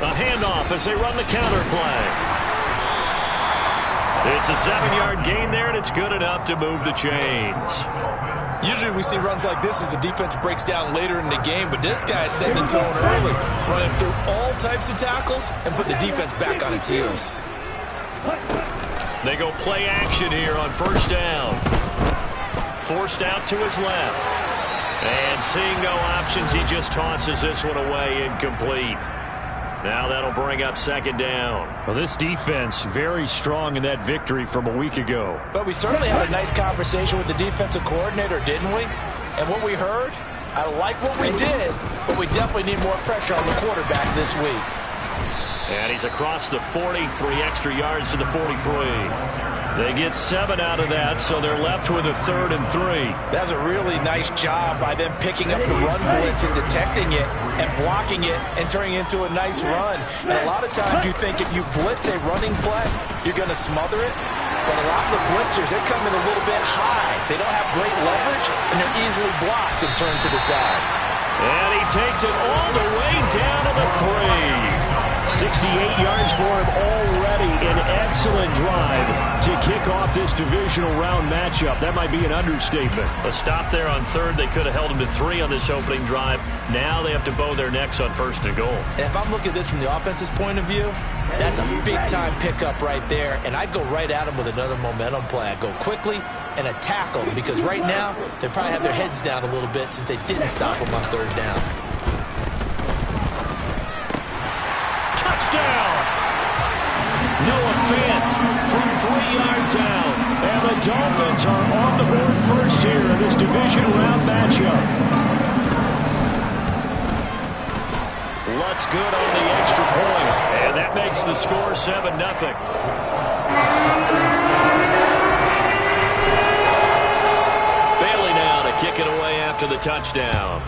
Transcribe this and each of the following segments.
A handoff as they run the counter play. It's a 7-yard gain there, and it's good enough to move the chains. Usually we see runs like this as the defense breaks down later in the game, but this guy is setting the tone early, running through all types of tackles and put the defense back on its heels. They go play action here on first down. Forced out to his left. And seeing no options, he just tosses this one away, incomplete. Now that'll bring up second down. Well, this defense very strong in that victory from a week ago. But we certainly had a nice conversation with the defensive coordinator, didn't we? And what we heard, I like what we did, but we definitely need more pressure on the quarterback this week. And he's across the 40, 3 extra yards to the 43. They get 7 out of that, so they're left with a 3rd and 3. That's a really nice job by them picking up the run blitz and detecting it and blocking it and turning it into a nice run. And a lot of times you think if you blitz a running play, you're going to smother it. But a lot of the blitzers, they come in a little bit high. They don't have great leverage, and they're easily blocked and turned to the side. And he takes it all the way down to the 3. 68 yards for him already. An excellent drive to kick off this divisional round matchup. That might be an understatement. A stop there on 3rd. They could have held him to 3 on this opening drive. Now they have to bow their necks on 1st and goal. And if I'm looking at this from the offense's point of view, that's a big-time pickup right there. And I'd go right at him with another momentum play. I'd go quickly and attack them because right now they probably have their heads down a little bit since they didn't stop him on 3rd down. Touchdown! Noah Fant from 3 yards out. And the Dolphins are on the board first here in this division round matchup. Lutz good on the extra point. And that makes the score 7-0. Bailey now to kick it away after the touchdown.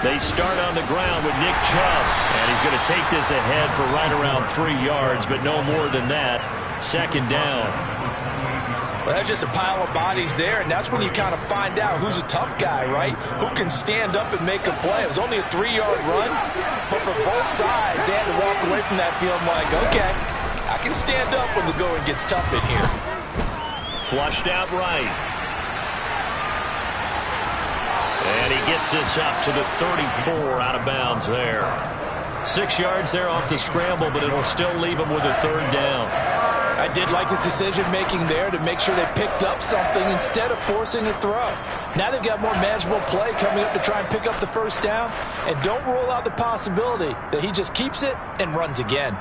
They start on the ground with Nick Chubb, and he's going to take this ahead for right around 3 yards, but no more than that. 2nd down. Well, that's just a pile of bodies there, and that's when you kind of find out who's a tough guy, right? Who can stand up and make a play. It was only a 3-yard run, but for both sides, they had to walk away from that field like, okay, I can stand up when the going gets tough in here. Flushed out right. And he gets this up to the 34 out of bounds there. 6 yards there off the scramble, but it'll still leave him with a 3rd down. I did like his decision-making there to make sure they picked up something instead of forcing a throw. Now they've got more manageable play coming up to try and pick up the 1st down. And don't rule out the possibility that he just keeps it and runs again.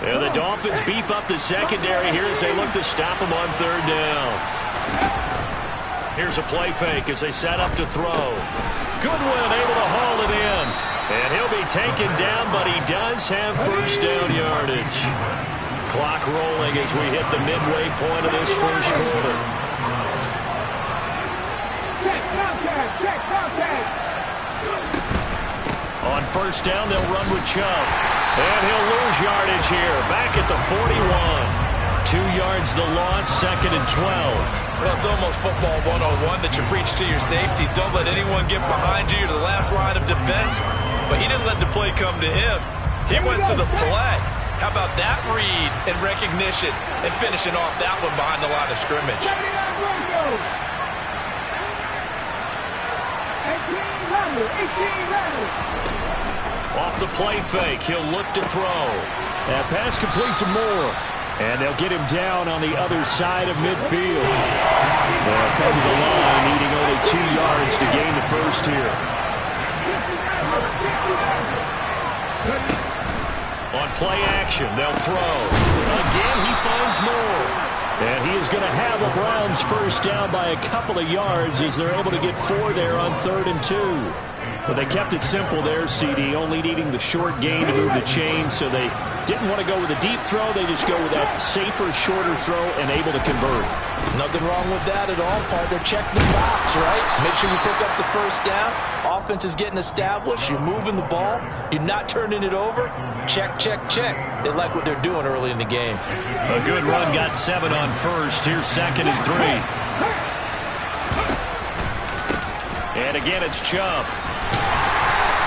And the Dolphins beef up the secondary here as they look to stop him on 3rd down. Here's a play fake as they set up to throw. Goodwin able to haul it in. And he'll be taken down, but he does have 1st down yardage. Clock rolling as we hit the midway point of this 1st quarter. On 1st down, they'll run with Chubb. And he'll lose yardage here. Back at the 41. 2 yards the loss, 2nd and 12. Well, it's almost football 101 that you preach to your safeties. Don't let anyone get behind you. You're the last line of defense. But he didn't let the play come to him. He went to the play. How about that read and recognition and finishing off that one behind the line of scrimmage? Off the play fake, he'll look to throw. That pass complete to Moore. And they'll get him down on the other side of midfield. They'll come to the line, needing only 2 yards to gain the 1st here. On play action, they'll throw. Again, he finds Moore. And he is going to have the Browns first down by a couple of yards as they're able to get 4 there on 3rd and 2. But they kept it simple there, CD, only needing the short gain to move the chain, so they didn't want to go with a deep throw. They just go with that safer, shorter throw and able to convert. Nothing wrong with that at all, partner. Check the box, right? Make sure you pick up the first down. Offense is getting established. You're moving the ball. You're not turning it over. Check, check, check. They like what they're doing early in the game. A good run got 7 on first. Here's 2nd and 3. And again, it's Chubb.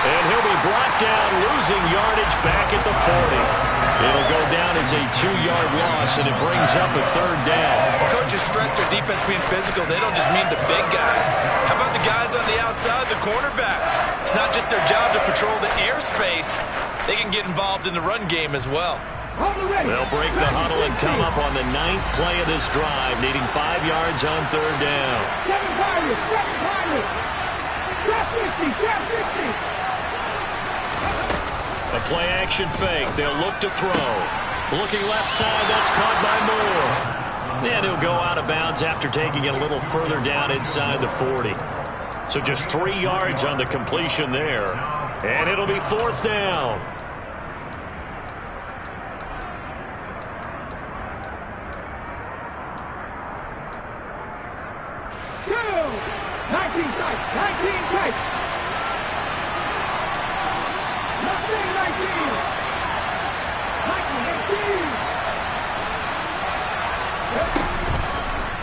And he'll be brought down, losing yardage back at the 40. It'll go down as a 2-yard loss, and it brings up a 3rd down. Well, coaches stress their defense being physical. They don't just mean the big guys. How about the guys on the outside, the cornerbacks? It's not just their job to patrol the airspace. They can get involved in the run game as well. They'll break the huddle and come up on the 9th play of this drive, needing 5 yards on 3rd down. A play-action fake. They'll look to throw. Looking left side. That's caught by Moore. And he'll go out of bounds after taking it a little further down inside the 40. So just 3 yards on the completion there. And it'll be 4th down.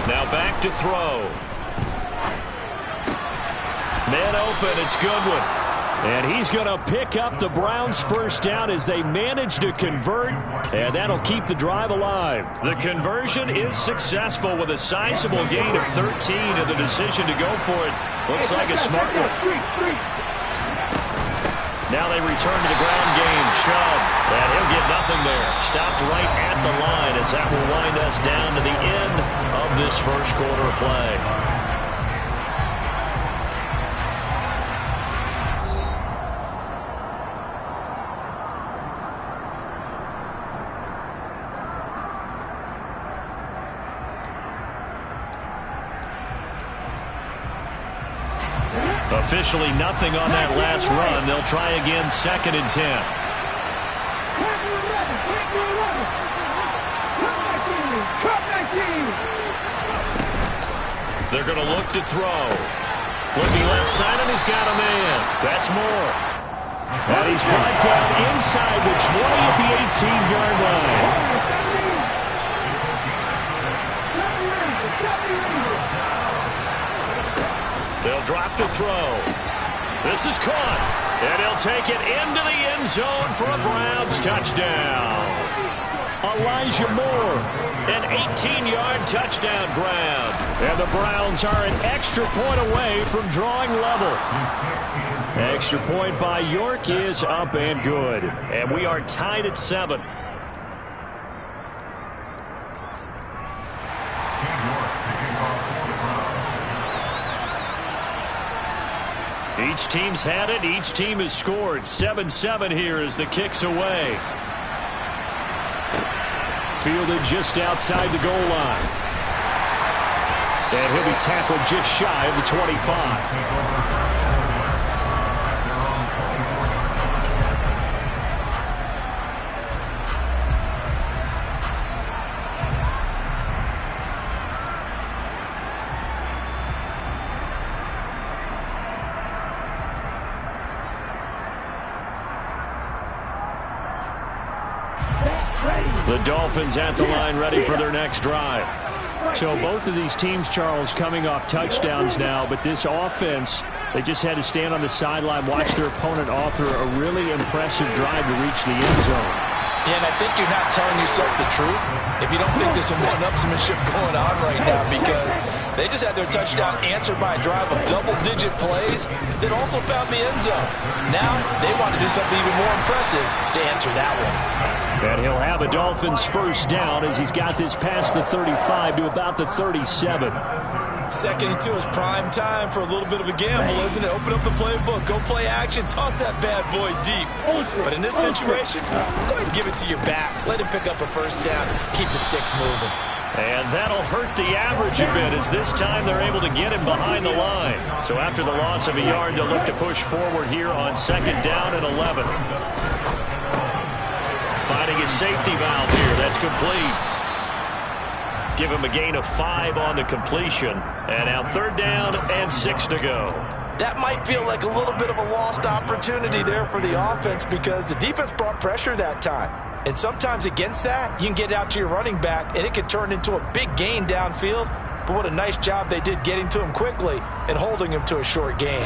Now back to throw. Man open, it's Goodwin. And he's going to pick up the Browns' first down as they manage to convert, and that'll keep the drive alive. The conversion is successful with a sizable gain of 13, and the decision to go for it looks like a smart one. Now they return to the ground game. Chubb, and he'll get nothing there. Stopped right at the line as that will wind us down to the end of this first quarter of play. Officially nothing on that last run. They'll try again, 2nd and 10. They're going to look to throw. Looking left side, and he's got a man. That's Moore. And he's brought down inside the 20 at the 18-yard line. They'll drop to throw. This is caught. And he'll take it into the end zone for a Browns touchdown. Elijah Moore, an 18-yard touchdown grab. And the Browns are an extra point away from drawing level. Extra point by York is up and good. And we are tied at 7. Each team's had it. Each team has scored. 7-7 here as the kick's away. Fielded just outside the goal line. And he'll be tackled just shy of the 25. The Dolphins at the line ready for their next drive. So both of these teams, Charles, coming off touchdowns now, but this offense, they just had to stand on the sideline, watch their opponent author a really impressive drive to reach the end zone. Yeah, and I think you're not telling yourself the truth if you don't think there's some one-upsmanship going on right now, because they just had their touchdown answered by a drive of double-digit plays that also found the end zone. Now they want to do something even more impressive to answer that one. And he'll have a Dolphins first down as he's got this past the 35 to about the 37. 2nd and 2 is prime time for a little bit of a gamble, isn't it? Open up the playbook, go play action, toss that bad boy deep. But in this situation, go ahead and give it to your back. Let him pick up a first down. Keep the sticks moving. And that'll hurt the average a bit, as this time they're able to get him behind the line. So after the loss of a yard, they'll look to push forward here on 2nd down and 11. Finding his safety valve here. That's complete. Give him a gain of 5 on the completion. And now 3rd down and 6 to go. That might feel like a little bit of a lost opportunity there for the offense, because the defense brought pressure that time. And sometimes against that, you can get out to your running back, and it can turn into a big gain downfield. But what a nice job they did getting to him quickly and holding him to a short gain.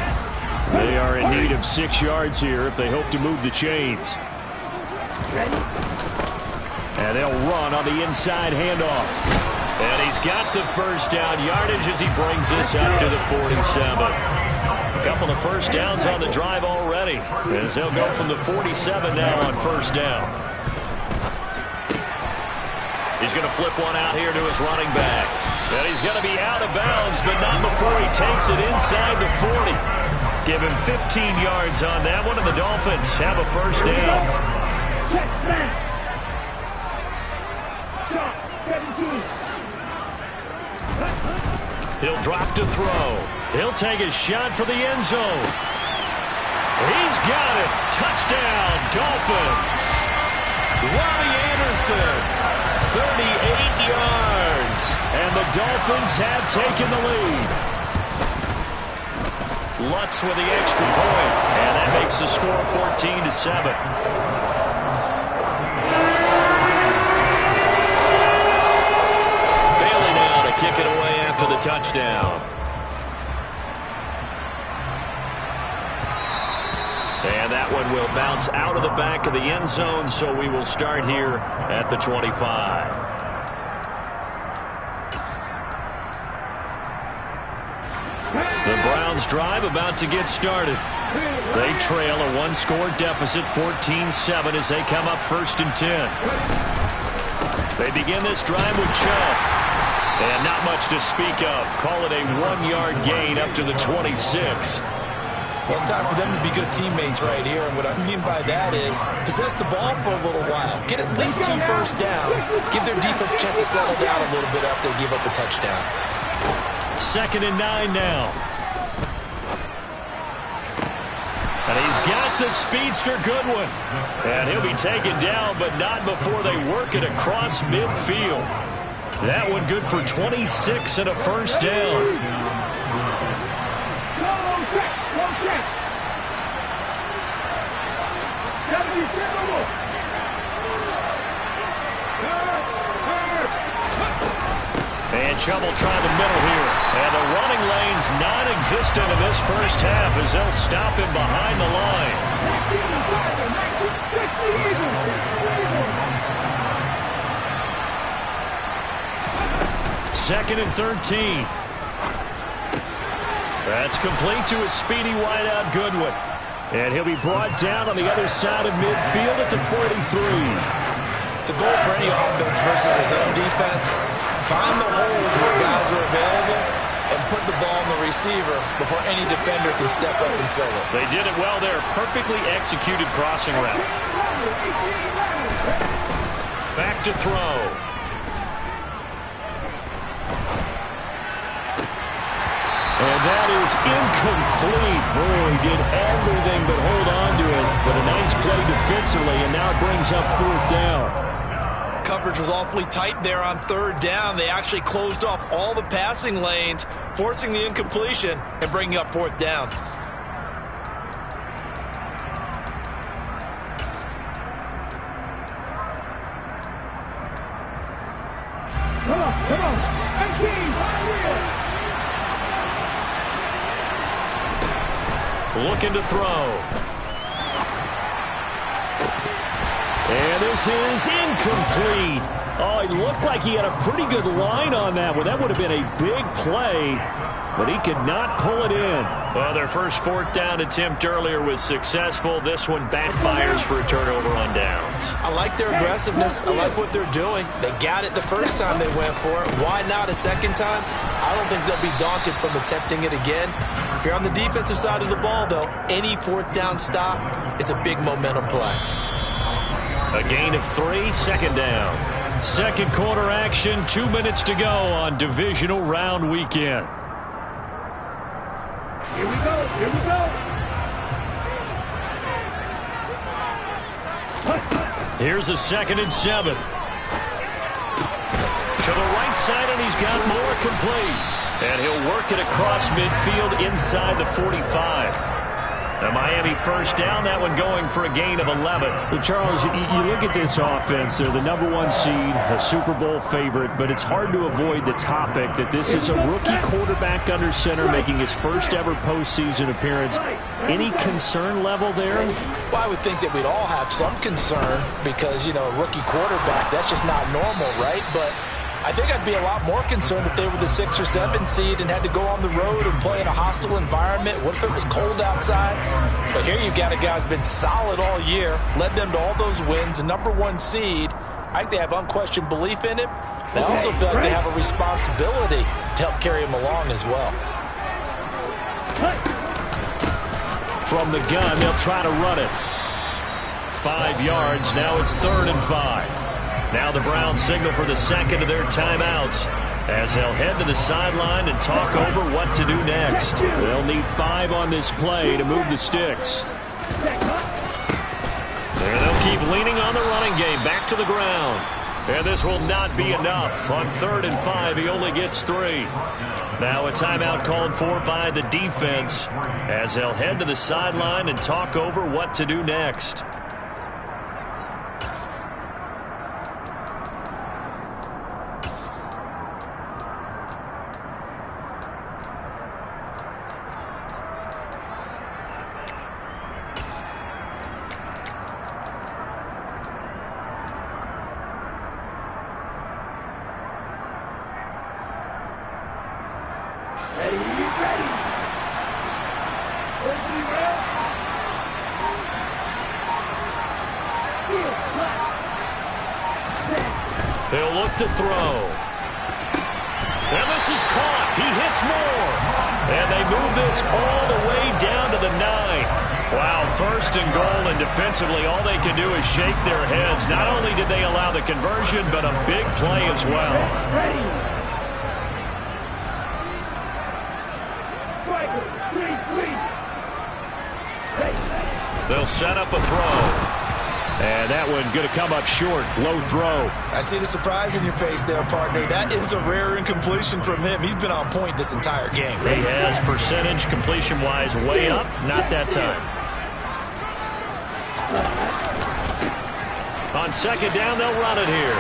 They are in need of 6 yards here if they hope to move the chains. And they'll run on the inside handoff. And he's got the first down yardage as he brings this up to the 47. A couple of first downs on the drive already, as they'll go from the 47 now on 1st down. He's going to flip one out here to his running back. And he's going to be out of bounds, but not before he takes it inside the 40. Give him 15 yards on that one, and the Dolphins have a first down. He'll drop to throw. He'll take a shot for the end zone. He's got it. Touchdown, Dolphins. Robbie Anderson. 38 yards, and the Dolphins have taken the lead. Lutz with the extra point, and that makes the score 14-7. Bailey now to kick it away after the touchdown. And that one will bounce out of the back of the end zone, so we will start here at the 25. The Browns drive about to get started. They trail a 1-score deficit, 14-7, as they come up 1st and 10. They begin this drive with Chubb. And not much to speak of. Call it a 1-yard gain up to the 26. Well, it's time for them to be good teammates right here. And what I mean by that is possess the ball for a little while. Get at least 2 first downs. Give their defense a chance to settle down a little bit after they give up a touchdown. 2nd and 9 now. And he's got the speedster Goodwin. And he'll be taken down, but not before they work it across midfield. That one good for 26 and a first down. And Chubb will try the middle here. And the running lane's non-existent in this first half as they'll stop him behind the line. 2nd and 13. That's complete to a speedy wideout Goodwin. And he'll be brought down on the other side of midfield at the 43. The goal for any offense versus his own defense, find the holes where guys are available and put the ball on the receiver before any defender can step up and fill it. They did it well there. Perfectly executed crossing route. Back to throw. And that is incomplete. Boy, he did everything but hold on to it. But a nice play defensively, and now it brings up 4th down. Coverage was awfully tight there on 3rd down. They actually closed off all the passing lanes, forcing the incompletion and bringing up 4th down. Come on. Looking to throw. And this is incomplete. Oh, it looked like he had a pretty good line on that one. That would have been a big play, but he could not pull it in. Well, their first 4th down attempt earlier was successful. This one backfires for a turnover on downs. I like their aggressiveness. I like what they're doing. They got it the first time they went for it. Why not a second time? I don't think they'll be daunted from attempting it again. If you're on the defensive side of the ball, though, any 4th down stop is a big momentum play. A gain of 3, 2nd down. Second quarter action, 2 minutes to go on divisional round weekend. Here we go. Here we go. Here's a 2nd and 7. To the right side, and he's got more complete. And he'll work it across midfield inside the 45. The Miami first down, that one going for a gain of 11. Well, Charles, you look at this offense. They're the #1 seed, a Super Bowl favorite, but it's hard to avoid the topic that this is a rookie quarterback under center making his first ever postseason appearance. Any concern level there? Well, I would think that we'd all have some concern because, you know, a rookie quarterback, that's just not normal, right? But I think I'd be a lot more concerned if they were the 6 or 7 seed and had to go on the road and play in a hostile environment. What if it was cold outside? But here you've got a guy who's been solid all year, led them to all those wins, a #1 seed. I think they have unquestioned belief in him. They also feel like they have a responsibility to help carry him along as well. From the gun, they'll try to run it. 5 yards, now it's 3rd and 5. Now the Browns signal for the second of their timeouts as they'll head to the sideline and talk over what to do next. They'll need 5 on this play to move the sticks. There they'll keep leaning on the running game, back to the ground. And this will not be enough. On 3rd and 5, he only gets 3. Now a timeout called for by the defense as they'll head to the sideline and talk over what to do next. He'll look to throw. And this is caught. He hits more. And they move this all the way down to the 9. Wow, 1st and goal, and defensively all they can do is shake their heads. Not only did they allow the conversion, but a big play as well. They'll set up a throw. And that one going to come up short. Low throw. I see the surprise in your face there, partner. That is a rare incompletion from him. He's been on point this entire game. He has percentage completion-wise way up. Not that time. On 2nd down, they'll run it here.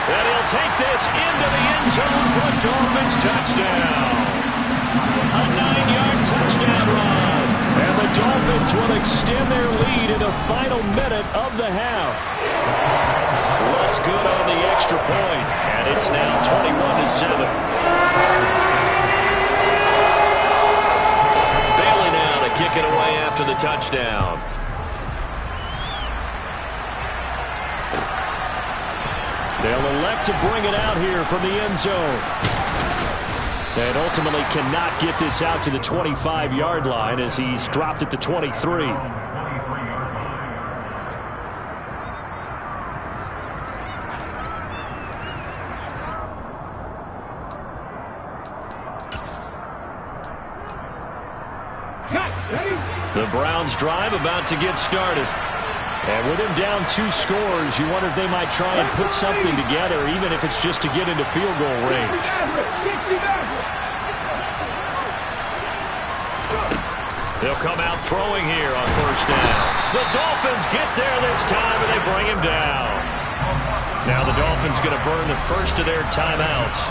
And he'll take this into the end zone for a Dolphins touchdown. A 9-yard touchdown run. And the Dolphins will extend their lead in the final minute of the half. Looks good on the extra point, and it's now 21-7. Bailey now to kick it away after the touchdown. They'll elect to bring it out here from the end zone. And ultimately cannot get this out to the 25-yard line as he's dropped at the 23. The Browns drive about to get started. And with him down 2 scores, you wonder if they might try and put something together, even if it's just to get into field goal range. They'll come out throwing here on 1st down. The Dolphins get there this time, and they bring him down. Now the Dolphins going to burn the first of their timeouts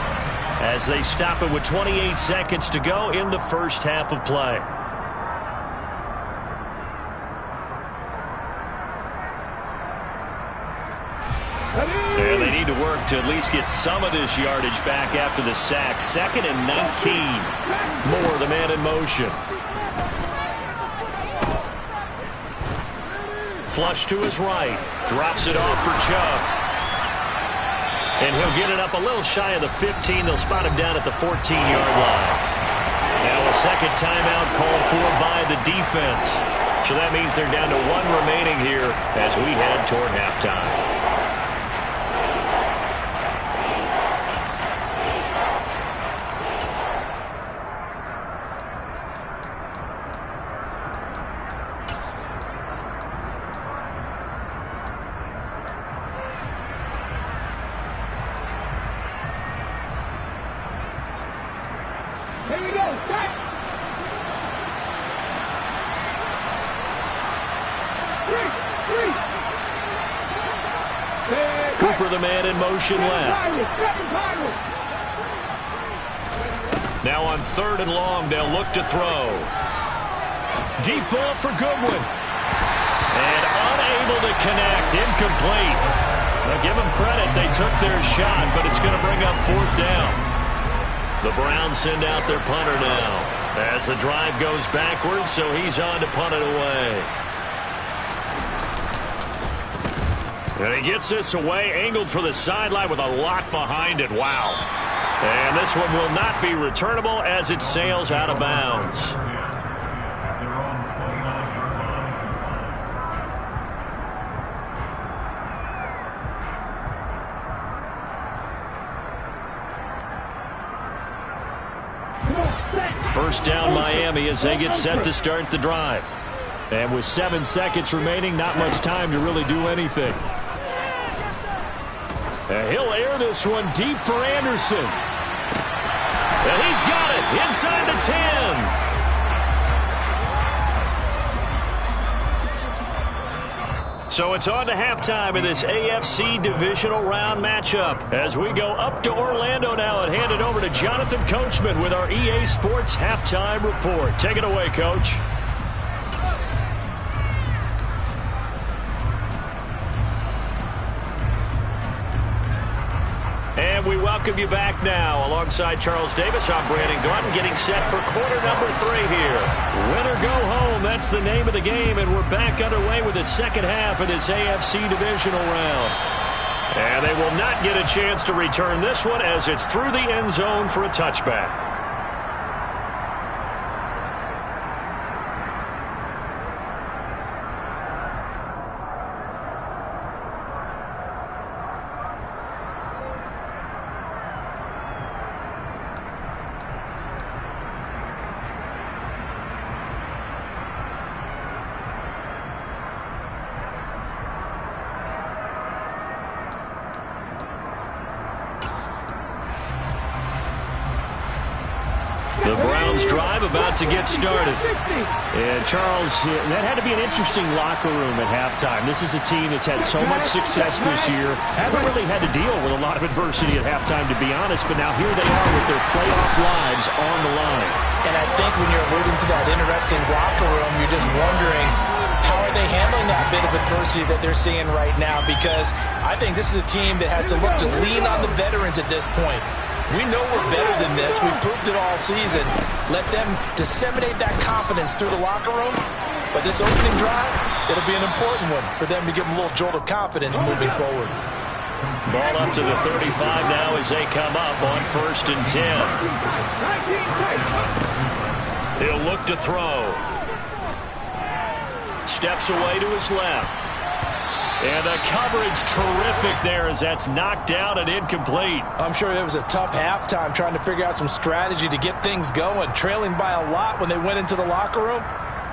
as they stop it with 28 seconds to go in the first half of play. And they need to work to at least get some of this yardage back after the sack. 2nd and 19. Moore, the man in motion. Flush to his right. Drops it off for Chubb. And he'll get it up a little shy of the 15. They'll spot him down at the 14-yard line. Now a second timeout called for by the defense. So that means they're down to 1 remaining here as we head toward halftime. Here we go. Set. Three. Cooper, the man in motion left. Now on 3rd and long, they'll look to throw. Deep ball for Goodwin. And unable to connect. Incomplete. Now give them credit. They took their shot, but it's going to bring up 4th down. The Browns send out their punter now as the drive goes backwards, so he's on to punt it away. And he gets this away, angled for the sideline with a lot behind it. Wow. And this one will not be returnable as it sails out of bounds. First down Miami as they get set to start the drive. And with 7 seconds remaining, not much time to really do anything. And he'll air this one deep for Anderson. And he's got it inside the 10. So it's on to halftime in this AFC divisional round matchup as we go up to Orlando now and hand it over to Jonathan Coachman with our EA Sports halftime report. Take it away, Coach. And we welcome you back now. Alongside Charles Davis, I'm Brandon Gaudin, getting set for quarter number 3 here. Win or go home, that's the name of the game, and we're back underway with the second half of this AFC divisional round. And they will not get a chance to return this one as it's through the end zone for a touchback. The Browns drive about to get started. And Charles, that had to be an interesting locker room at halftime. This is a team that's had so much success this year. Haven't really had to deal with a lot of adversity at halftime, to be honest. But now here they are with their playoff lives on the line. And I think when you're alluding to that interesting locker room, you're just wondering, how are they handling that bit of adversity that they're seeing right now? Because I think this is a team that has to look to lean on the veterans at this point. We know we're better than this. We've proved it all season. Let them disseminate that confidence through the locker room. But this opening drive, it'll be an important one for them to give them a little jolt of confidence moving forward. Ball up to the 35 now as they come up on 1st and 10. He'll look to throw. Steps away to his left. And the coverage terrific there as that's knocked down and incomplete. I'm sure it was a tough halftime trying to figure out some strategy to get things going. Trailing by a lot when they went into the locker room.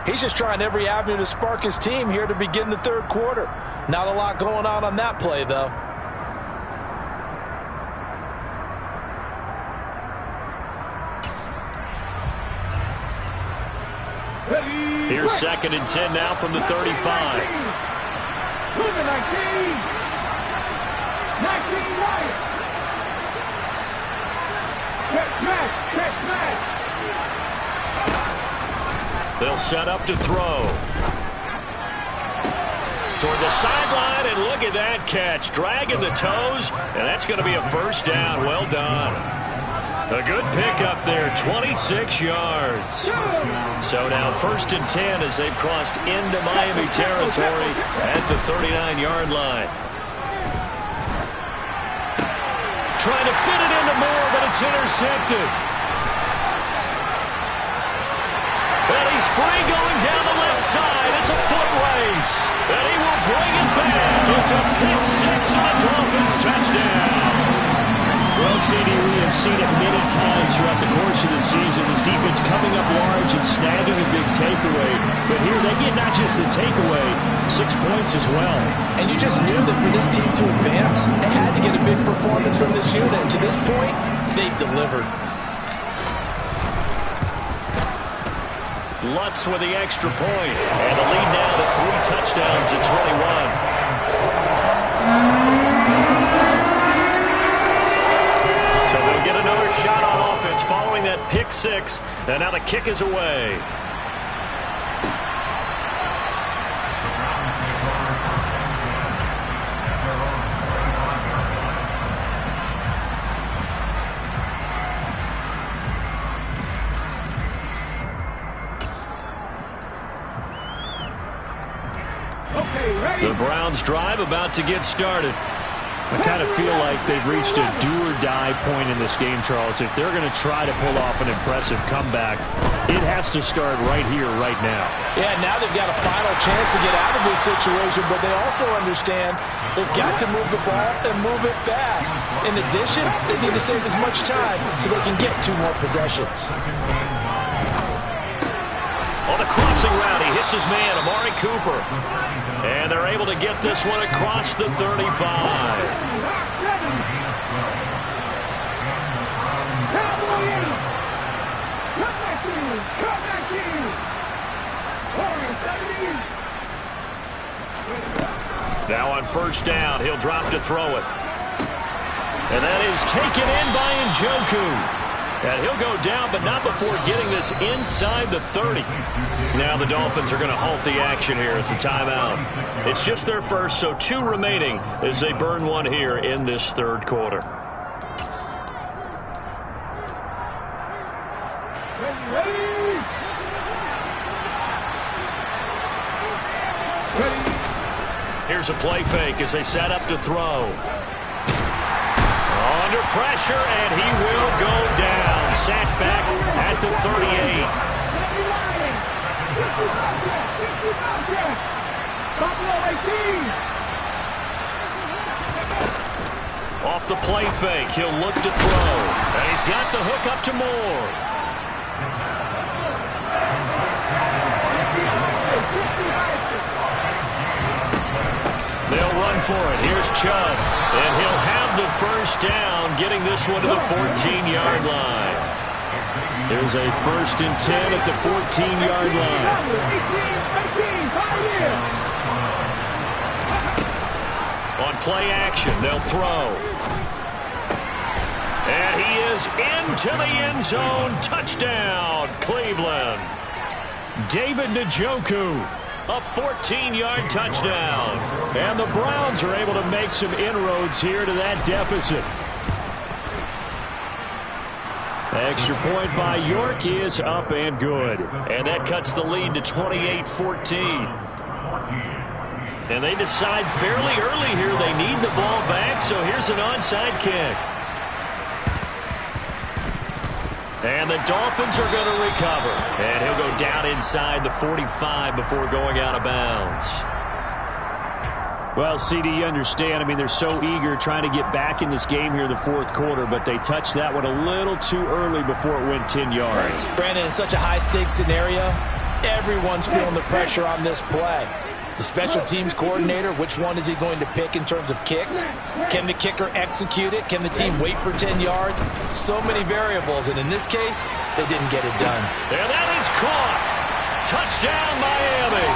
He's just trying every avenue to spark his team here to begin the 3rd quarter. Not a lot going on that play, though. Here's 2nd and 10 now from the 35. Move it, 19 right. Check smash. They'll set up to throw. Toward the sideline, and look at that catch. Dragging the toes, and that's going to be a 1st down. Well done. A good pickup there, 26 yards. So now 1st and 10 as they've crossed into Miami territory at the 39-yard line. Trying to fit it into Moore, but it's intercepted. And he's free going down the left side. It's a foot race. And he will bring it back. It's a pick 6 and a Dolphins touchdown. Well, CD, we have seen it many times throughout the course of the season. This defense coming up large and snagging a big takeaway. But here they get not just the takeaway, 6 points as well. And you just knew that for this team to advance, they had to get a big performance from this unit. And to this point, they've delivered. Lutz with the extra point. And the lead now to 3 touchdowns at 21. So they'll get another shot on offense following that pick 6. And now the kick is away. The Browns drive about to get started. I kind of feel like they've reached a do-or-die point in this game, Charles. If they're going to try to pull off an impressive comeback, it has to start right here, right now. Yeah, now they've got a final chance to get out of this situation, but they also understand they've got to move the ball and move it fast. In addition, they need to save as much time so they can get 2 more possessions. On the crossing route, he hits his man, Amari Cooper. And they're able to get this one across the 35. Now on first down, he'll drop to throw it. And that is taken in by Njoku. And he'll go down, but not before getting this inside the 30. Now the Dolphins are going to halt the action here. It's a timeout. It's just their first, so 2 remaining as they burn one here in this third quarter. Here's a play fake as they set up to throw. Under pressure, and he will go down. Sacked back at the 38. Off the play fake, he'll look to throw. And he's got the hook up to Moore. They'll run for it. Here's Chubb. And he'll have the first down, getting this one to the 14-yard line. There's a 1st and 10 at the 14-yard line. On play action, they'll throw. And he is into the end zone. Touchdown, Cleveland. David Njoku. A 14-yard touchdown. And the Browns are able to make some inroads here to that deficit. Extra point by York is up and good. And that cuts the lead to 28-14. And they decide fairly early here they need the ball back, so here's an onside kick. And the Dolphins are going to recover. And he'll go down inside the 45 before going out of bounds. Well, CD, you understand. I mean, they're so eager trying to get back in this game here in the 4th quarter, but they touched that one a little too early before it went 10 yards. Brandon, in such a high-stakes scenario, everyone's feeling the pressure on this play. The special teams coordinator, which one is he going to pick in terms of kicks? Can the kicker execute it? Can the team wait for 10 yards? So many variables, and in this case, they didn't get it done. And that is caught. Touchdown, Miami.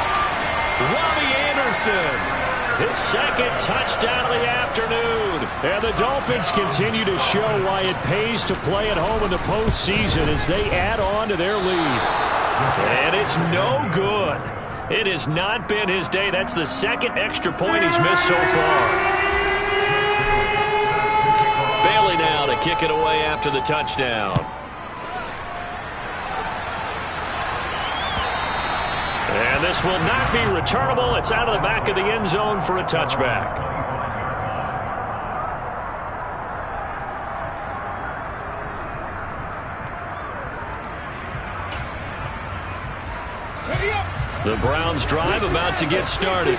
Robbie Anderson. His 2nd touchdown of the afternoon. And the Dolphins continue to show why it pays to play at home in the postseason as they add on to their lead. And it's no good. It has not been his day. That's the 2nd extra point he's missed so far. Bailey now to kick it away after the touchdown. And this will not be returnable. It's out of the back of the end zone for a touchback. The Browns drive about to get started.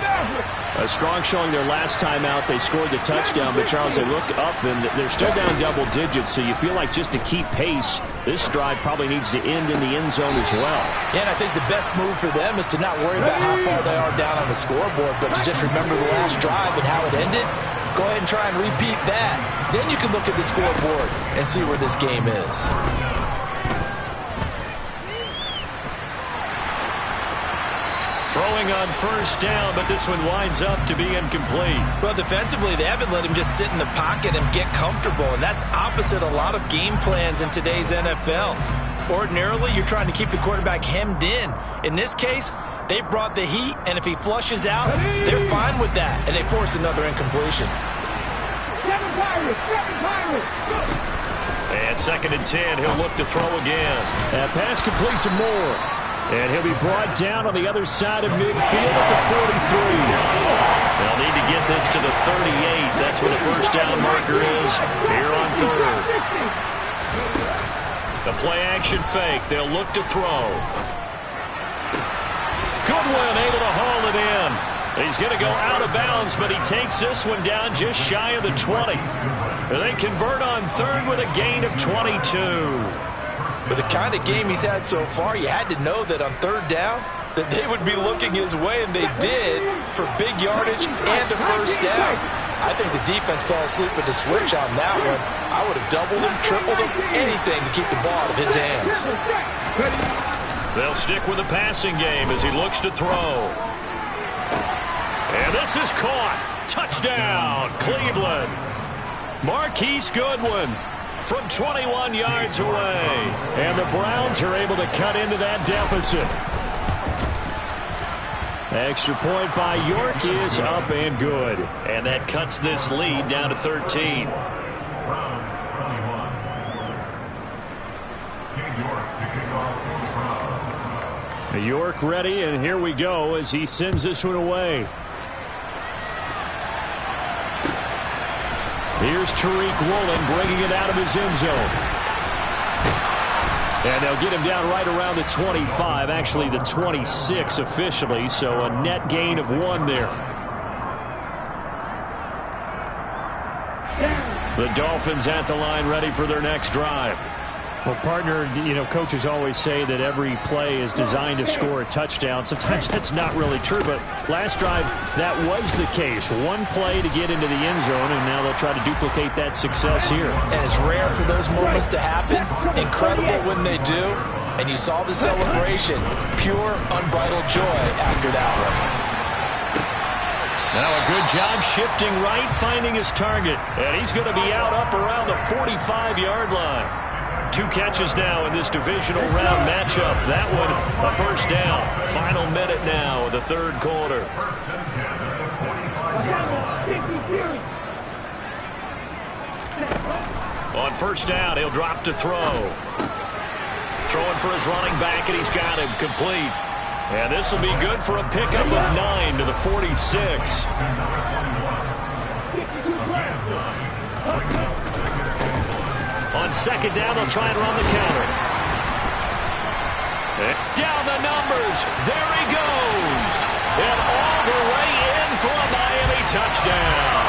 A strong showing their last time out. They scored the touchdown, but Charles, they look up and they're still down double digits, so you feel like just to keep pace, this drive probably needs to end in the end zone as well. Yeah, and I think the best move for them is to not worry about how far they are down on the scoreboard, but to just remember the last drive and how it ended. Go ahead and try and repeat that. Then you can look at the scoreboard and see where this game is. throwing on first down, but this one winds up to be incomplete. Well, defensively, they haven't let him just sit in the pocket and get comfortable, and that's opposite a lot of game plans in today's NFL. Ordinarily, you're trying to keep the quarterback hemmed in. In this case, they brought the heat, and if he flushes out, they're fine with that, and they force another incompletion. Seven Pirates. And 2nd and 10, he'll look to throw again. That pass complete to Moore. And he'll be brought down on the other side of midfield at the 43. They'll need to get this to the 38. That's where the first down marker is here on 3rd. The play-action fake. They'll look to throw. Goodwin able to haul it in. He's going to go out of bounds, but he takes this one down just shy of the 20. They convert on 3rd with a gain of 22. With the kind of game he's had so far, you had to know that on 3rd down that they would be looking his way, and they did, for big yardage and a first down. I think the defense fell asleep with the switch on that one. I would have doubled him, tripled him, anything to keep the ball out of his hands. They'll stick with the passing game as he looks to throw. And this is caught. Touchdown, Cleveland. Marquise Goodwin from 21 yards away. And the Browns are able to cut into that deficit. Extra point by York is up and good. And that cuts this lead down to 13. York ready, and here we go as he sends this one away. Here's Tariq Woolen bringing it out of his end zone. And they'll get him down right around the 25, actually the 26 officially, so a net gain of 1 there. The Dolphins at the line ready for their next drive. Well, partner, coaches always say that every play is designed to score a touchdown. Sometimes that's not really true, but last drive, that was the case. One play to get into the end zone, and now they'll try to duplicate that success here. And it's rare for those moments to happen. Incredible when they do. And you saw the celebration. Pure, unbridled joy after that one. Now a good job shifting right, finding his target. And he's going to be out up around the 45-yard line. 2 catches now in this divisional round matchup. That one, a first down. Final minute now of the 3rd quarter. On first down, he'll drop to throw. Throwing for his running back, and he's got him complete. And this will be good for a pickup of 9 to the 46. On 2nd down, they'll try and run the counter. Down the numbers. There he goes. And all the way in for a Miami touchdown.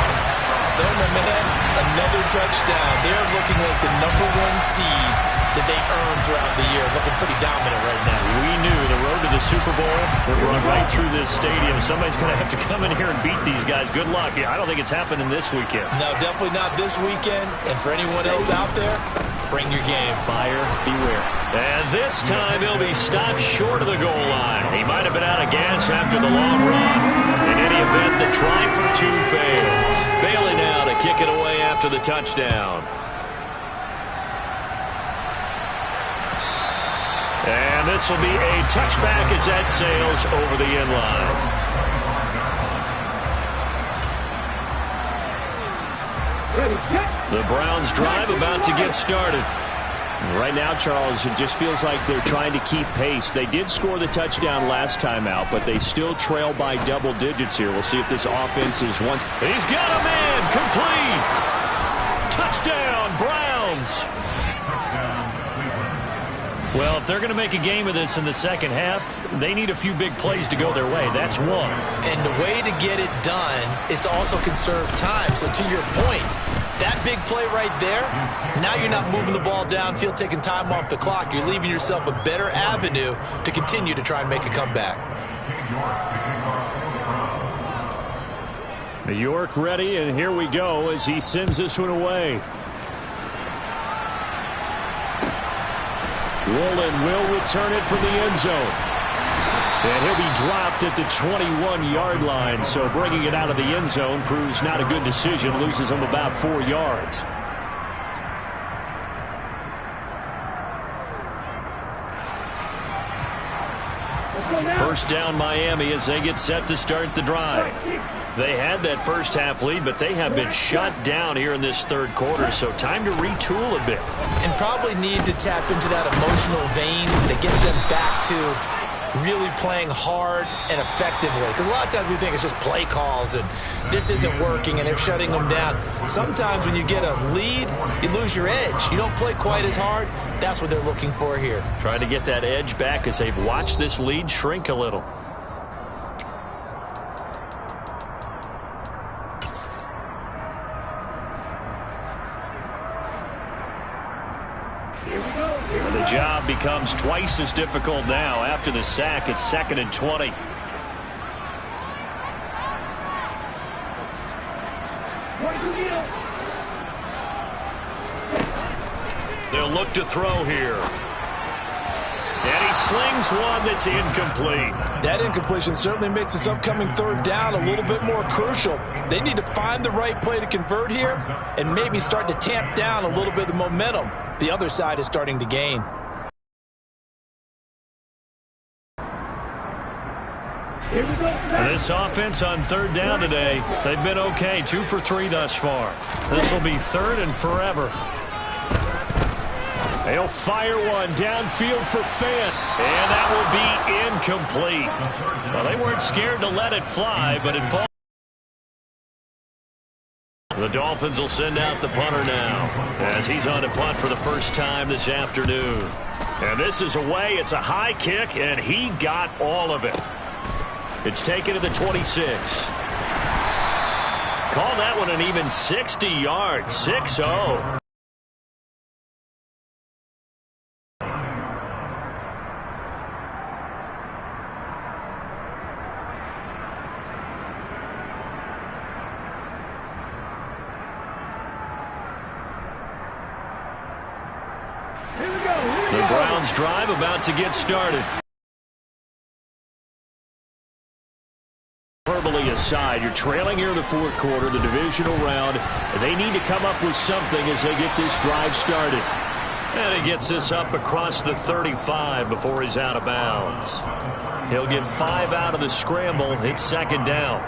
So, my man, another touchdown. They're looking like the #1 seed that they earned throughout the year. Looking pretty dominant right now. We knew the road to the Super Bowl would run right through this stadium. Somebody's going to have to come in here and beat these guys. Good luck. I don't think it's happening this weekend. No, definitely not this weekend. And for anyone else out there, bring your game. Buyer beware. And this time he'll be stopped short of the goal line. He might have been out of gas after the long run. In any event, the try for 2 fails. Bailey now to kick it away after the touchdown. And this will be a touchback as that sails over the end line. The Browns drive about to get started. Right now, Charles, it just feels like they're trying to keep pace. They did score the touchdown last time out, but they still trail by double digits here. We'll see if this offense is once. He's got a man complete. Touchdown, Browns. Well, if they're going to make a game of this in the second half, they need a few big plays to go their way. That's one. And the way to get it done is to also conserve time. So to your point, that big play right there, now you're not moving the ball downfield, taking time off the clock. You're leaving yourself a better avenue to continue to try and make a comeback. York ready, and here we go as he sends this one away. Woolen will return it from the end zone. And he'll be dropped at the 21-yard line. So bringing it out of the end zone proves not a good decision. Loses him about 4 yards. First down Miami as they get set to start the drive. They had that first half lead, but they have been shut down here in this third quarter, so time to retool a bit. And probably need to tap into that emotional vein that gets them back to really playing hard and effectively. Because a lot of times we think it's just play calls and this isn't working and they're shutting them down. Sometimes when you get a lead, you lose your edge. You don't play quite as hard. That's what they're looking for here. Trying to get that edge back as they've watched this lead shrink a little. The job becomes twice as difficult now after the sack. It's 2nd and 20. They'll look to throw here. And he slings one that's incomplete. That incompletion certainly makes this upcoming third down a little bit more crucial. They need to find the right play to convert here and maybe start to tamp down a little bit of the momentum the other side is starting to gain. And this offense on third down today, they've been okay. 2 for 3 thus far. This will be 3rd and forever. They'll fire one downfield for Fant, and that will be incomplete. Well, they weren't scared to let it fly, but it falls. The Dolphins will send out the punter now as he's on to punt for the first time this afternoon. And this is away. It's a high kick, and he got all of it. It's taken to the 26. Call that one an even 60 yards. 6-0. The Browns drive about to get started. Verbally aside, you're trailing here in the fourth quarter, the divisional round, and they need to come up with something as they get this drive started. And he gets this up across the 35 before he's out of bounds. He'll get 5 out of the scramble. It's 2nd down.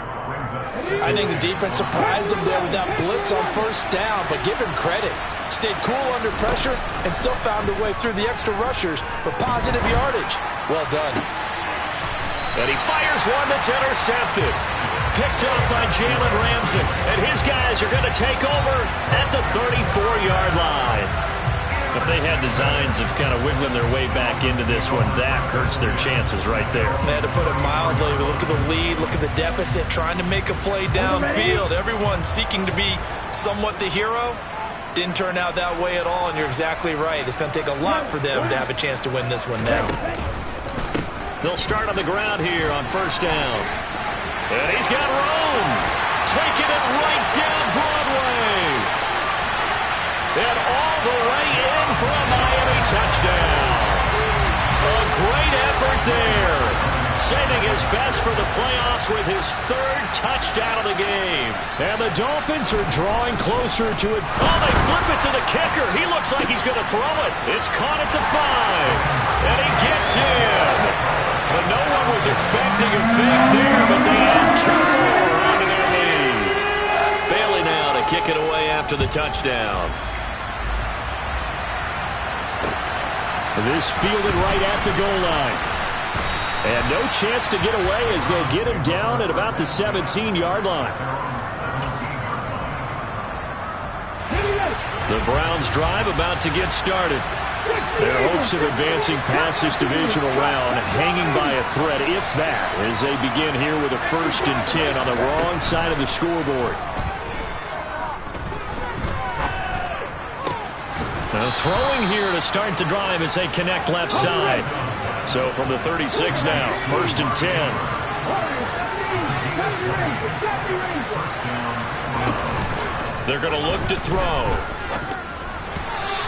I think the defense surprised him there with that blitz on first down, but give him credit. Stayed cool under pressure and still found a way through the extra rushers for positive yardage. Well done. And he fires one that's intercepted. Picked up by Jalen Ramsey. And his guys are going to take over at the 34-yard line. If they had designs of kind of wiggling their way back into this one, that hurts their chances right there. They had to put it mildly. Look at the lead, look at the deficit, trying to make a play downfield. Everyone seeking to be somewhat the hero. Didn't turn out that way at all, and you're exactly right. It's going to take a lot for them to have a chance to win this one now. They'll start on the ground here on first down. And he's got room. Taking it right down Broadway. And all the way in for a Miami touchdown. A great effort there. Saving his best for the playoffs with his 3rd touchdown of the game. And the Dolphins are drawing closer to it. Oh, they flip it to the kicker. He looks like he's going to throw it. It's caught at the 5. And he gets in. But no one was expecting a fake there, but they add 2 more onto their lead. Bailey now to kick it away after the touchdown. This fielded right at the goal line. And no chance to get away as they'll get him down at about the 17-yard line. The Browns drive about to get started. Their hopes of advancing past this divisional round hanging by a thread, if that, as they begin here with a 1st and 10 on the wrong side of the scoreboard. Now throwing here to start the drive as they connect left side. So from the 36 now, 1st and 10. They're going to look to throw.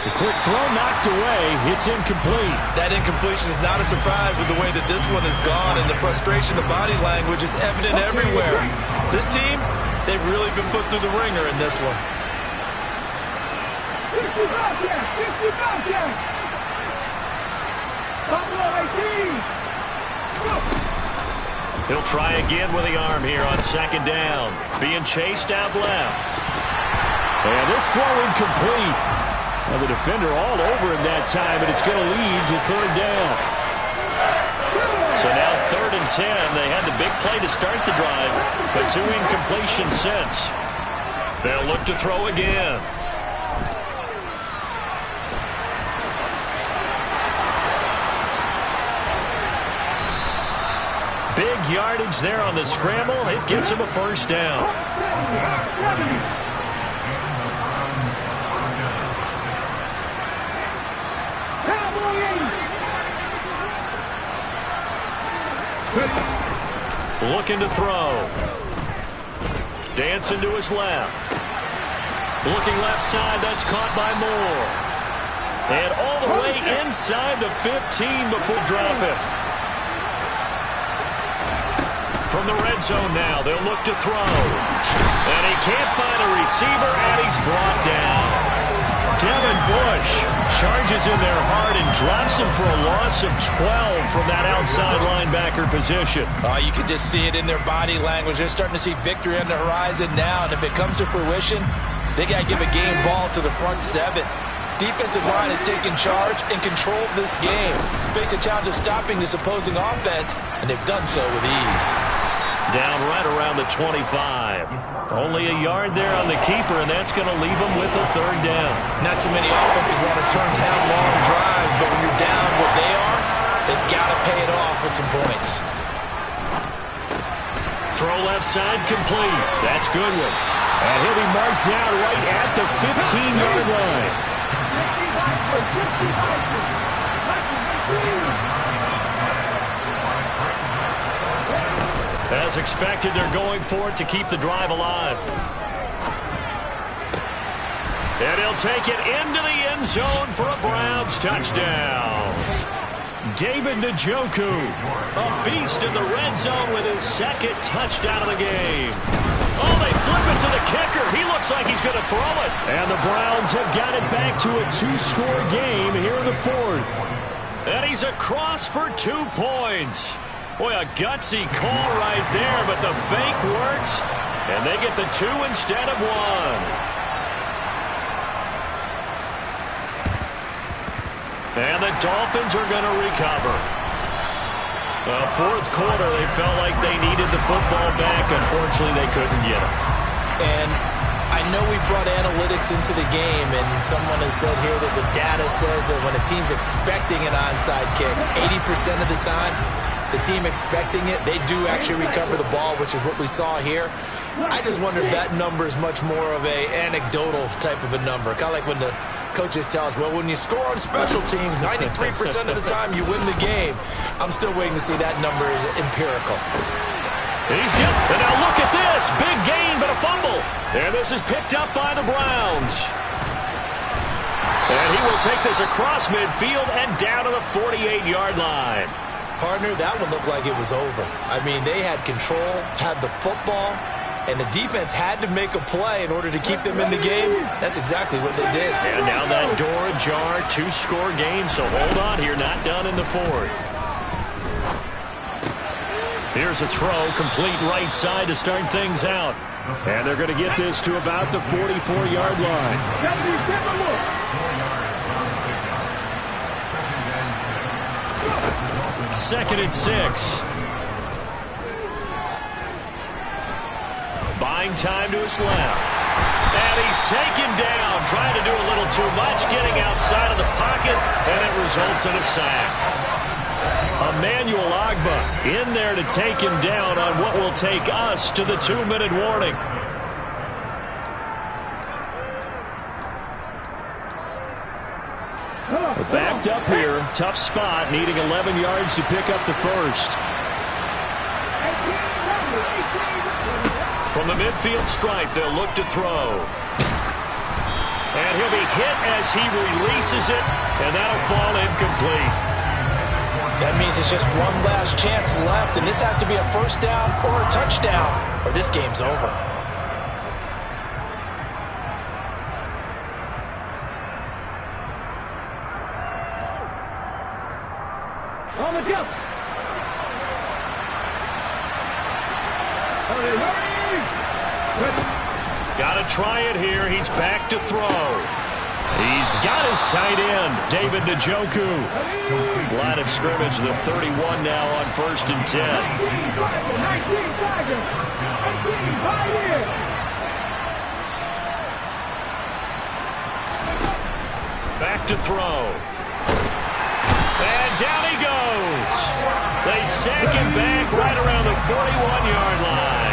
The quick throw knocked away. It's incomplete. That incompletion is not a surprise with the way that this one has gone, and the frustration, the body language is evident everywhere. This team, they've really been put through the ringer in this one. 50 contact! 50 contact! Buffalo 18! He'll try again with the arm here on second down. Being chased out left. And this throw incomplete. Well, the defender all over him that time, and it's going to lead to third down. So now 3rd and 10. They had the big play to start the drive, but 2 incompletions since. They'll look to throw again. Big yardage there on the scramble. It gets him a first down. Looking to throw. Dancing to his left. Looking left side. That's caught by Moore. And all the way inside the 15 before dropping. From the red zone now, they'll look to throw. And he can't find a receiver, and he's brought down. Devin Bush charges in there hard and drops him for a loss of 12 from that outside linebacker position. You can just see it in their body language. They're starting to see victory on the horizon now, and if it comes to fruition, they got to give a game ball to the front 7. Defensive line has taken charge and controlled this game. Face a challenge of stopping this opposing offense, and they've done so with ease. Down right around the 25. Only a yard there on the keeper, and that's going to leave them with a third down. Not too many offenses want to turn down long drives, but when you're down what they are, they've got to pay it off with some points. Throw left side complete. That's Goodwin. And he'll be marked down right at the 15-yard line. As expected, they're going for it to keep the drive alive. And he'll take it into the end zone for a Browns touchdown. David Njoku, a beast in the red zone with his 2nd touchdown of the game. Oh, they flip it to the kicker. He looks like he's going to throw it. And the Browns have got it back to a 2-score game here in the 4th. And he's across for 2 points. Boy, a gutsy call right there, but the fake works, and they get the 2 instead of 1. And the Dolphins are going to recover. The 4th quarter, they felt like they needed the football back. Unfortunately, they couldn't get it. And I know we brought analytics into the game, and someone has said here that the data says that when a team's expecting an onside kick, 80% of the time, the team expecting it, they do actually recover the ball, which is what we saw here. I just wonder if that number is much more of a anecdotal type of a number. Kind of like when the coaches tell us, well, when you score on special teams, 93% of the time you win the game. I'm still waiting to see that number is empirical. He's good. And now look at this. Big gain, but a fumble. And this is picked up by the Browns. And he will take this across midfield and down to the 48-yard line. Partner, that one looked like it was over. I mean, they had control, had the football, and the defense had to make a play in order to keep them in the game. That's exactly what they did. And now that door ajar, 2-score game, so hold on here, not done in the 4th. Here's a throw, complete right side to start things out. And they're going to get this to about the 44-yard line. 2nd and 6. Buying time to his left. And he's taken down, trying to do a little too much, getting outside of the pocket, and it results in a sack. Emmanuel Ogbah in there to take him down on what will take us to the 2-minute warning. Backed up here, tough spot, needing 11 yards to pick up the first. From the midfield stripe, they'll look to throw. And he'll be hit as he releases it, and that'll fall incomplete. That means it's just one last chance left, and this has to be a first down or a touchdown, or this game's over. On the jump. Got to try it here. He's back to throw. He's got his tight end, David Njoku. Line of scrimmage, the 31 now on 1st and 10. 19 Tigers. 19 right here. Back to throw. And down he goes. They sack him back right around the 41-yard line.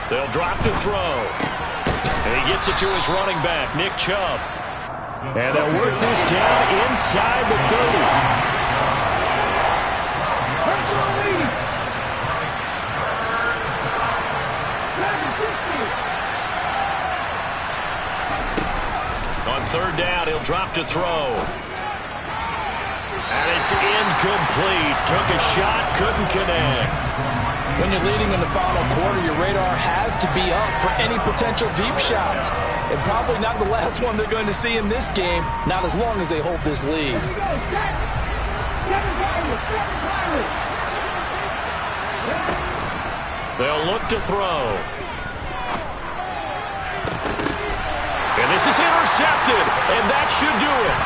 They'll drop to throw. And he gets it to his running back, Nick Chubb. And they'll work this down inside the 30. On 3rd down, he'll drop to throw. And it's incomplete. Took a shot, couldn't connect. When you're leading in the final quarter, your radar has to be up for any potential deep shots. And probably not the last one they're going to see in this game, not as long as they hold this lead. They'll look to throw. And this is intercepted, and that should do it.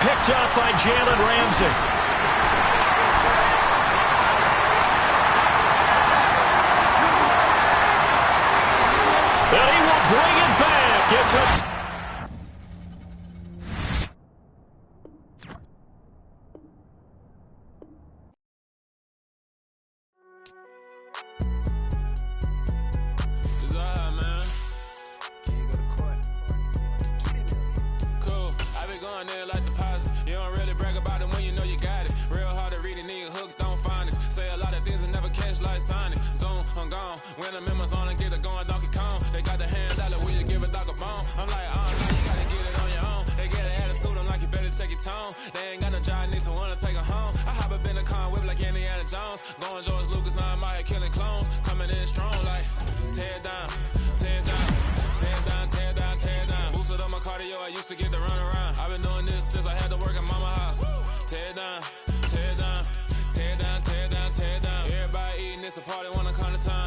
Picked up by Jalen Ramsey. And he will bring it back. It's a... When I'm in my zone and get it going Donkey Kong. They got the hand dollar, will you give a dog a bone? I'm like, now you gotta get it on your own. They get an attitude, I'm like, you better check your tone. They ain't got no job, need someone to take her home. I hop up in the car, whip like Indiana Jones. Going George Lucas, now I'm out here killing clones. Coming in strong like, tear down, tear down, tear down, tear down, tear down. Boosted up my cardio, I used to get the run around. I've been doing this since I had to work at mama house. Tear down, tear down, tear down, tear down, tear down. Everybody eating, it's a party, wanna come to town.